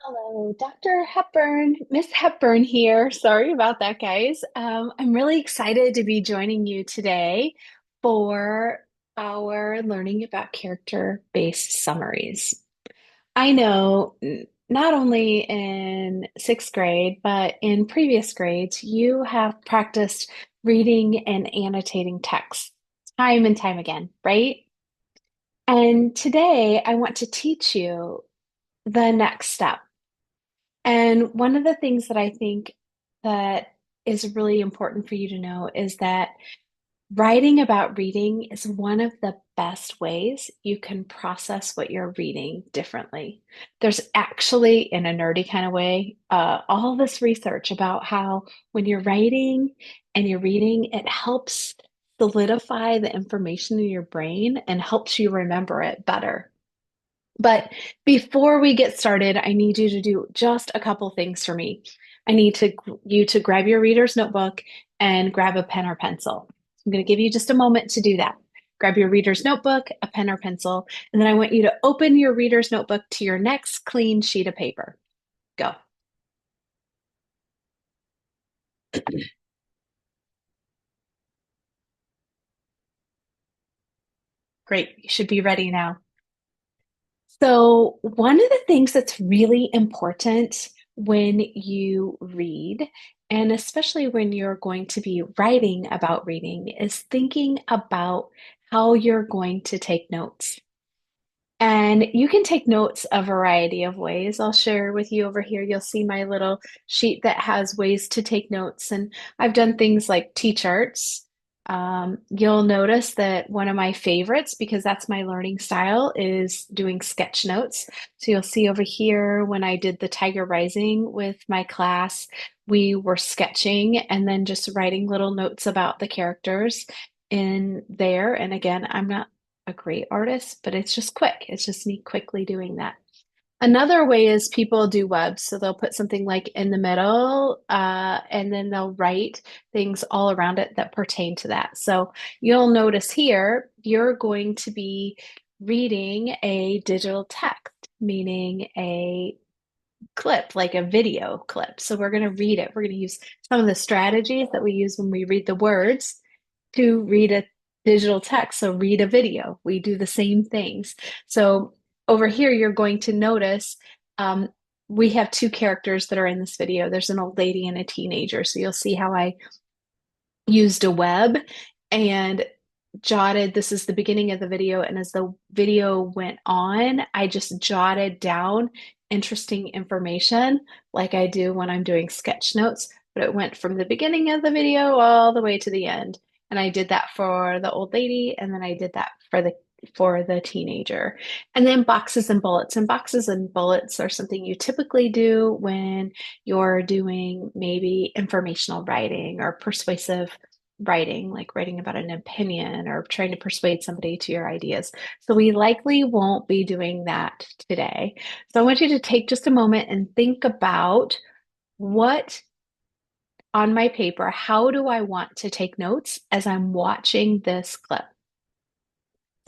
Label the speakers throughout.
Speaker 1: Hello, Dr. Hepburn, Miss Hepburn here. Sorry about that, guys. I'm really excited to be joining you today for our learning about character-based summaries. I know not only in sixth grade, but in previous grades, you have practiced reading and annotating text time and time again, right? And today I want to teach you the next step. And one of the things that I think that is really important for you to know is that writing about reading is one of the best ways you can process what you're reading differently. There's actually, in a nerdy kind of way, all this research about how when you're writing and you're reading, it helps solidify the information in your brain and helps you remember it better. But before we get started, I need you to do just a couple things for me. I need you to grab your reader's notebook and grab a pen or pencil. I'm going to give you just a moment to do that. Grab your reader's notebook, a pen or pencil, and then I want you to open your reader's notebook to your next clean sheet of paper. Go. Great. You should be ready now. So, one of the things that's really important when you read, and especially when you're going to be writing about reading, is thinking about how you're going to take notes. And you can take notes a variety of ways. I'll share with you over here. You'll see my little sheet that has ways to take notes. And I've done things like T-charts. You'll notice that one of my favorites, because that's my learning style, is doing sketch notes. So you'll see over here when I did the Tiger Rising with my class, we were sketching and then just writing little notes about the characters in there. And again, I'm not a great artist, but it's just quick. It's just me quickly doing that. Another way is people do webs. So they'll put something like in the middle, and then they'll write things all around it that pertain to that. So you'll notice here, you're going to be reading a digital text, meaning a clip, like a video clip. So we're going to read it. We're going to use some of the strategies that we use when we read the words to read a digital text. So read a video. We do the same things. So over here, you're going to notice we have two characters that are in this video. There's an old lady and a teenager. So you'll see how I used a web and jotted, this is the beginning of the video, and as the video went on, I just jotted down interesting information like I do when I'm doing sketch notes, but it went from the beginning of the video all the way to the end. And I did that for the old lady, and then I did that for the teenager. And then boxes and bullets. And boxes and bullets are something you typically do when you're doing maybe informational writing or persuasive writing, like writing about an opinion or trying to persuade somebody to your ideas. So we likely won't be doing that today. So I want you to take just a moment and think about what on my paper, how do I want to take notes as I'm watching this clip?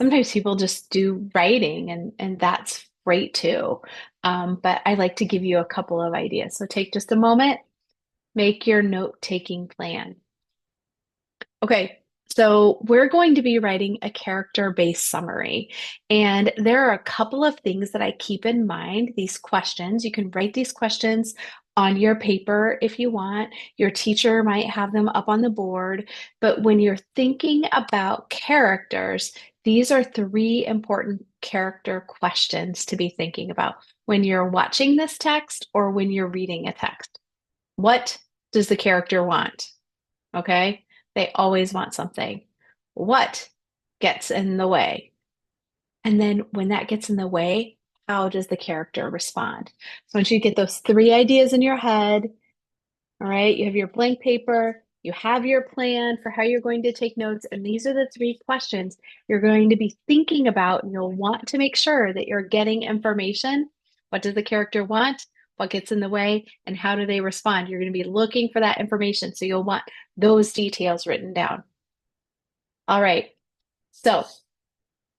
Speaker 1: Sometimes people just do writing and that's great too. But I like to give you a couple of ideas. So take just a moment, make your note-taking plan. Okay, so we're going to be writing a character-based summary. And there are a couple of things that I keep in mind, these questions. You can write these questions on your paper if you want. Your teacher might have them up on the board. But when you're thinking about characters, these are three important character questions to be thinking about when you're watching this text or when you're reading a text. What does the character want? Okay. They always want something. What gets in the way? And then when that gets in the way, how does the character respond? So once you get those three ideas in your head, all right, you have your blank paper, you have your plan for how you're going to take notes, and these are the three questions you're going to be thinking about, and you'll want to make sure that you're getting information. What does the character want? What gets in the way? And how do they respond? You're going to be looking for that information, so you'll want those details written down. All right, so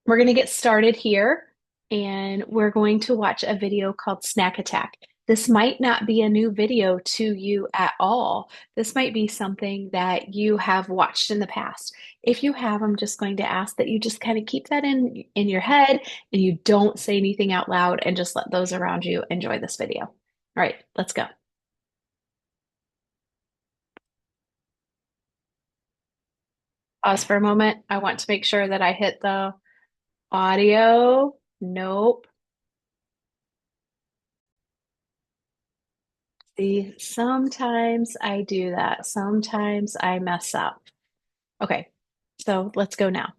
Speaker 1: we're going to get started here, and we're going to watch a video called Snack Attack. this might not be a new video to you at all. This might be something that you have watched in the past. If you have, I'm just going to ask that you just kind of keep that in your head and you don't say anything out loud and just let those around you enjoy this video. All right, let's go. Pause for a moment. I want to make sure that I hit the audio. Nope. See, sometimes I do that. Sometimes I mess up. Okay, so let's go now.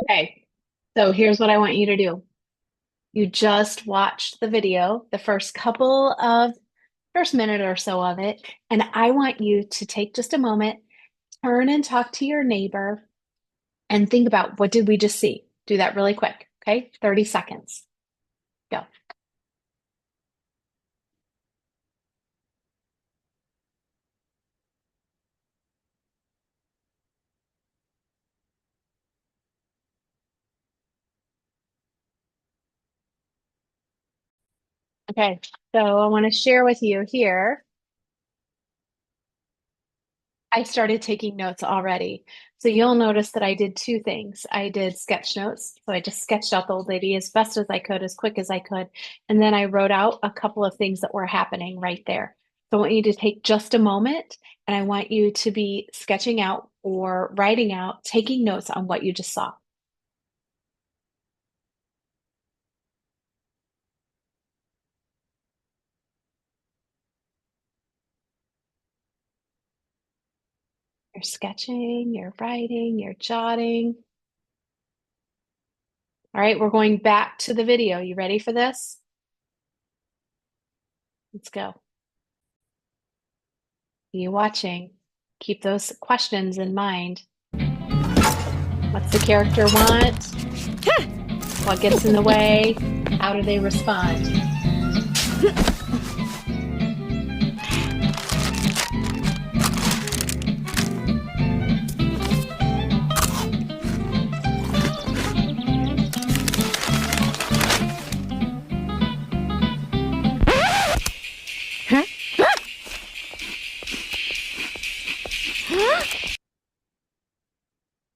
Speaker 1: Okay, so here's what I want you to do. You just watched the video, the first minute or so of it, and I want you to take just a moment, turn and talk to your neighbor, and think about what did we just see? Do that really quick, okay? 30 seconds. Go. Okay, so I want to share with you here. I started taking notes already. So you'll notice that I did two things. I did sketch notes. So I just sketched out the old lady as best as I could, as quick as I could. And then I wrote out a couple of things that were happening right there. So I want you to take just a moment and I want you to be sketching out or writing out, taking notes on what you just saw. You're sketching, you're writing, you're jotting. All right, we're going back to the video. You ready for this? Let's go. You watching. Keep those questions in mind. What's the character want? What gets in the way? How do they respond?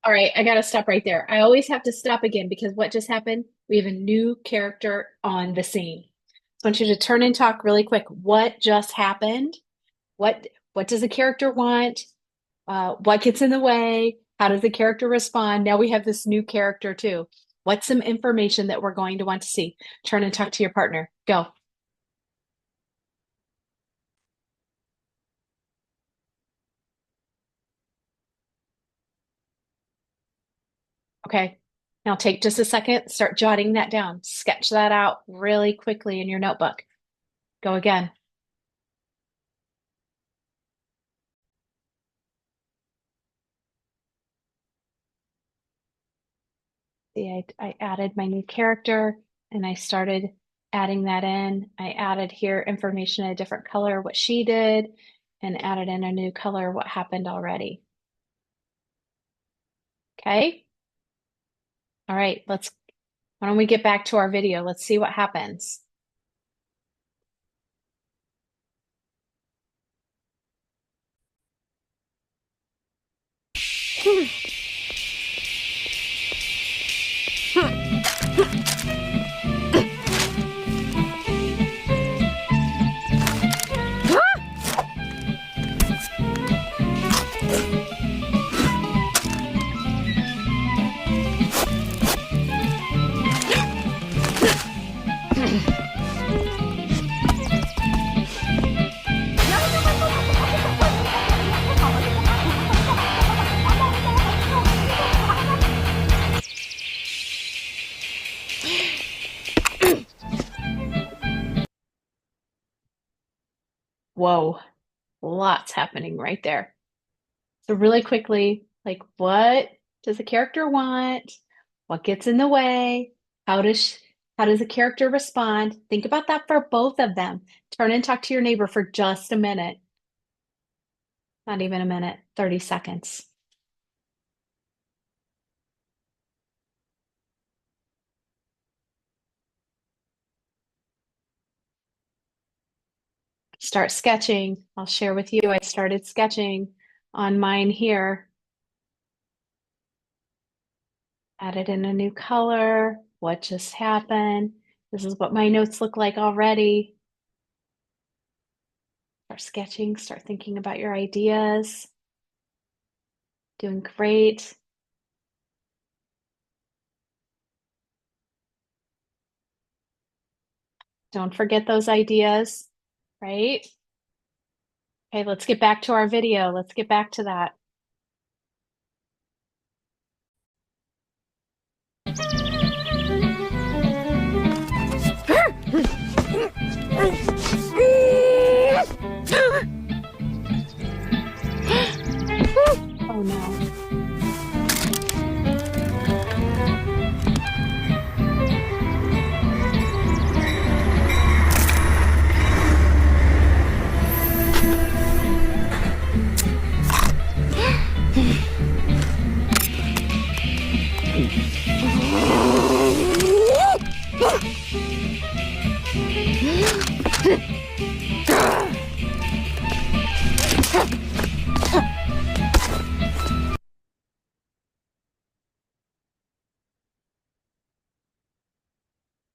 Speaker 1: All right, I gotta stop right there. I always have to stop again because what just happened? We have a new character on the scene. So I want you to turn and talk really quick. What just happened? What does the character want? What gets in the way? How does the character respond? Now we have this new character too. What's some information that we're going to want to see? Turn and talk to your partner. Go. Okay. Now take just a second, start jotting that down. Sketch that out really quickly in your notebook. Go again. See, I added my new character and I started adding that in. I added here information in a different color, what she did, and added in a new color, what happened already. Okay. All right, why don't we get back to our video? Let's see what happens. Whoa, lots happening right there. So really quickly, like what does the character want? What gets in the way? How does how does the character respond? Think about that for both of them. Turn and talk to your neighbor for just a minute. Not even a minute, 30 seconds. Start sketching. I'll share with you. I started sketching on mine here. Added in a new color. What just happened? This is what my notes look like already. Start sketching, start thinking about your ideas. Doing great. Don't forget those ideas, right? Okay, let's get back to our video. Let's get back to that. Oh no.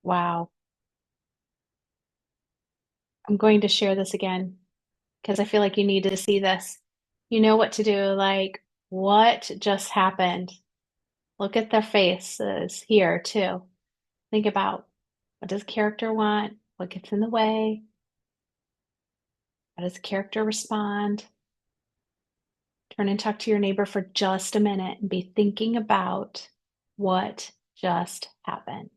Speaker 1: Wow. I'm going to share this again because I feel like you need to see this. You know what to do. Like, what just happened? Look at their faces here too. Think about what does character want? What gets in the way? How does character respond? Turn and talk to your neighbor for just a minute and be thinking about what just happened.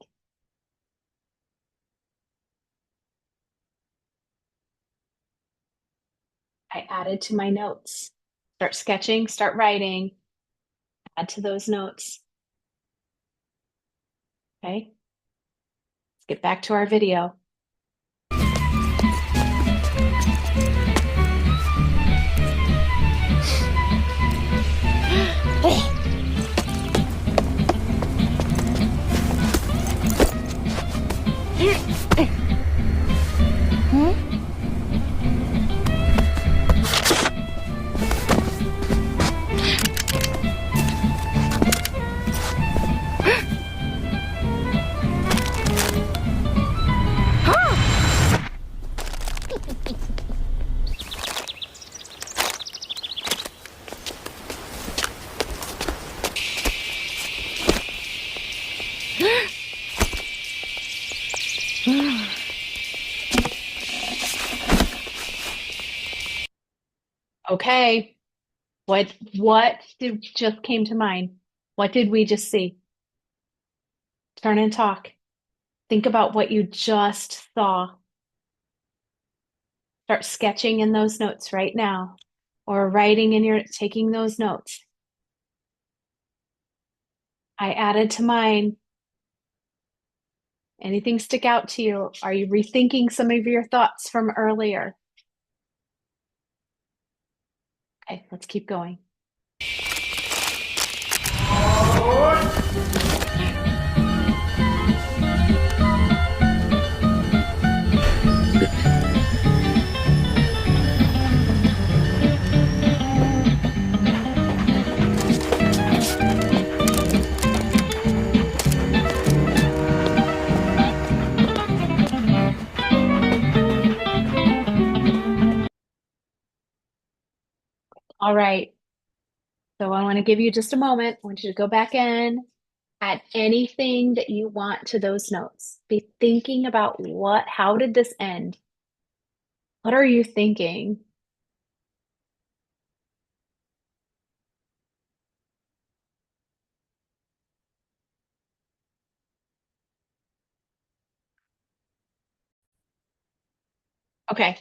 Speaker 1: I added to my notes. Start sketching, start writing, add to those notes. Okay, let's get back to our video. Okay, what did just came to mind? What did we just see? Turn and talk. Think about what you just saw. Start sketching in those notes right now or writing in your taking those notes. I added to mine. Anything stick out to you? Are you rethinking some of your thoughts from earlier? Okay, let's keep going. All right. So I want to give you just a moment. I want you to go back in, add anything that you want to those notes. Be thinking about how did this end? What are you thinking? Okay,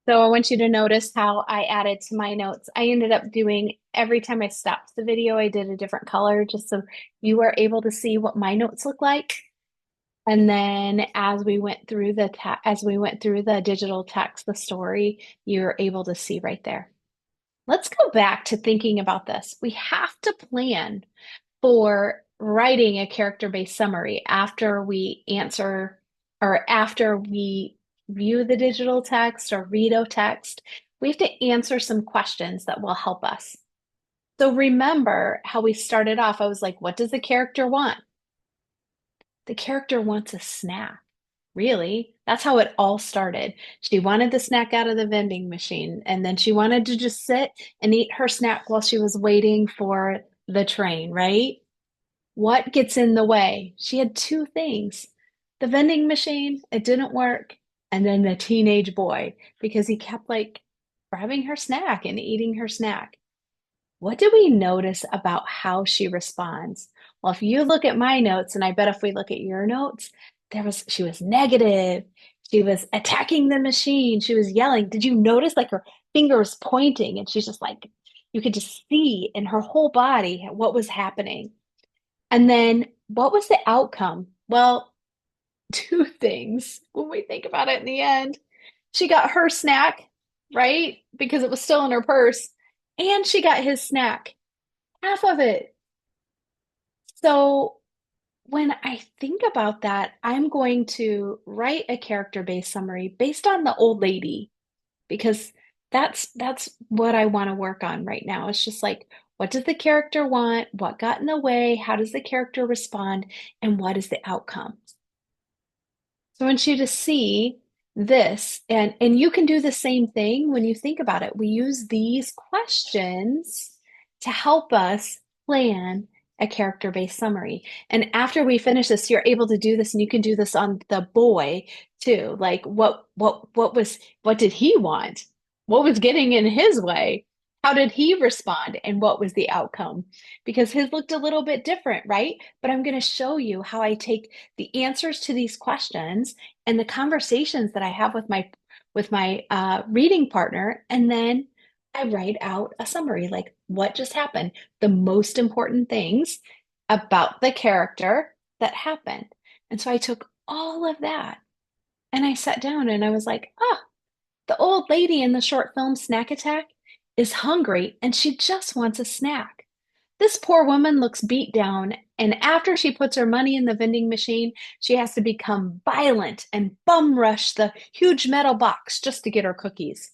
Speaker 1: So I want you to notice how I added to my notes. I ended up doing every time I stopped the video, I did a different color just so you are able to see what my notes look like. And then as we went through the digital text, the story, you're able to see right there. Let's go back to thinking about this. We have to plan for writing a character-based summary after we answer or after we view the digital text or read a text. We have to answer some questions that will help us. So remember how we started off. I was like, what does the character want? The character wants a snack. Really? That's how it all started. She wanted the snack out of the vending machine, and then she wanted to just sit and eat her snack while she was waiting for the train, right? What gets in the way? She had two things. The vending machine, it didn't work, and then the teenage boy, because he kept like grabbing her snack and eating her snack. What do we notice about how she responds? Well, if you look at my notes, and I bet if we look at your notes, she was negative. She was attacking the machine. She was yelling. Did you notice like her finger was pointing and she's just like, you could just see in her whole body what was happening. And then what was the outcome? Well, two things when we think about it in the end. She got her snack, right? Because it was still in her purse, and she got his snack, half of it. So when I think about that, I'm going to write a character-based summary based on the old lady because that's what I want to work on right now. It's just like, what does the character want? What got in the way? How does the character respond? And what is the outcome? So I want you to see this, and you can do the same thing when you think about it. We use these questions to help us plan a character-based summary. And after we finish this, you're able to do this, and you can do this on the boy too. Like what did he want? What was getting in his way? How did he respond? And what was the outcome? Because his looked a little bit different, right? But I'm going to show you how I take the answers to these questions and the conversations that I have with my reading partner, and then I write out a summary, like what just happened, the most important things about the character that happened. And so I took all of that and I sat down and I was like, ah, the old lady in the short film Snack Attack is hungry and she just wants a snack. This poor woman looks beat down, and after she puts her money in the vending machine, she has to become violent and bum rush the huge metal box just to get her cookies.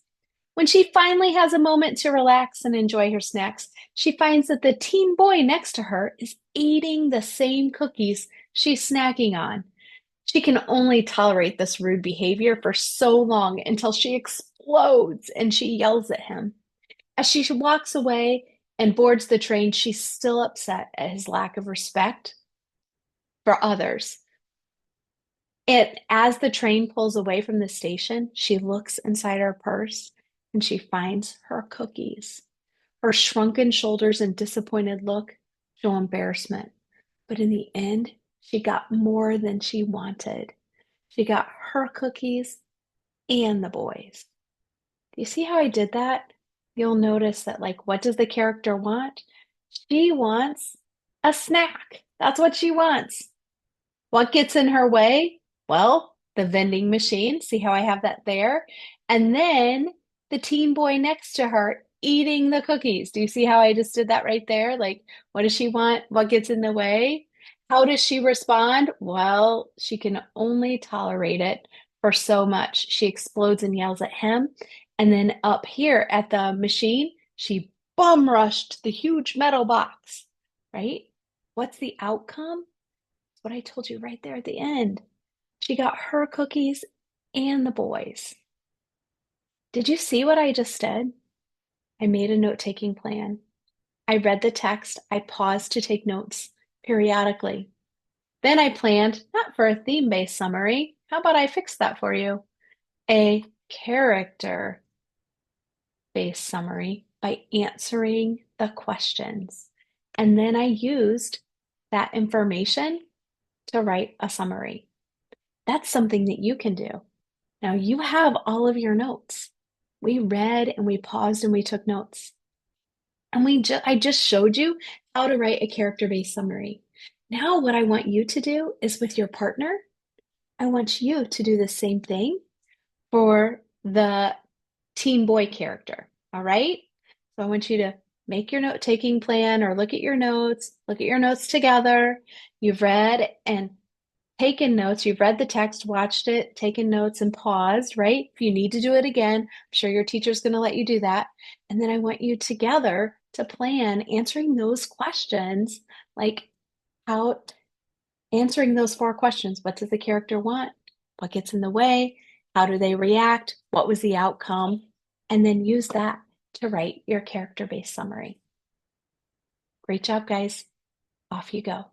Speaker 1: When she finally has a moment to relax and enjoy her snacks, she finds that the teen boy next to her is eating the same cookies she's snacking on. She can only tolerate this rude behavior for so long until she explodes and she yells at him. As she walks away and boards the train, she's still upset at his lack of respect for others. And as the train pulls away from the station, she looks inside her purse and she finds her cookies. Her shrunken shoulders and disappointed look show embarrassment. But in the end, she got more than she wanted. She got her cookies and the boys. Do you see how I did that? You'll notice that, like, what does the character want? She wants a snack. That's what she wants. What gets in her way? Well, the vending machine. See how I have that there? And then the teen boy next to her eating the cookies. Do you see how I just did that right there? Like, what does she want? What gets in the way? How does she respond? Well, she can only tolerate it for so much. She explodes and yells at him. And then up here at the machine, she bum rushed the huge metal box, right? What's the outcome? What I told you right there at the end. She got her cookies and the boys. Did you see what I just did? I made a note-taking plan. I read the text. I paused to take notes periodically. Then I planned not for a theme-based summary. How about I fix that for you? A character-based summary by answering the questions. And then I used that information to write a summary. That's something that you can do. Now you have all of your notes. We read and we paused and we took notes. And I just showed you how to write a character-based summary. Now, what I want you to do is with your partner, I want you to do the same thing for the teen boy character. All right. So I want you to make your note taking plan or look at your notes together. You've read and taken notes. You've read the text, watched it, taken notes, and paused, right? If you need to do it again, I'm sure your teacher's going to let you do that. And then I want you together to plan answering those questions, like how answering those four questions. What does the character want? What gets in the way? How do they react? What was the outcome? And then use that to write your character-based summary. Great job, guys. Off you go.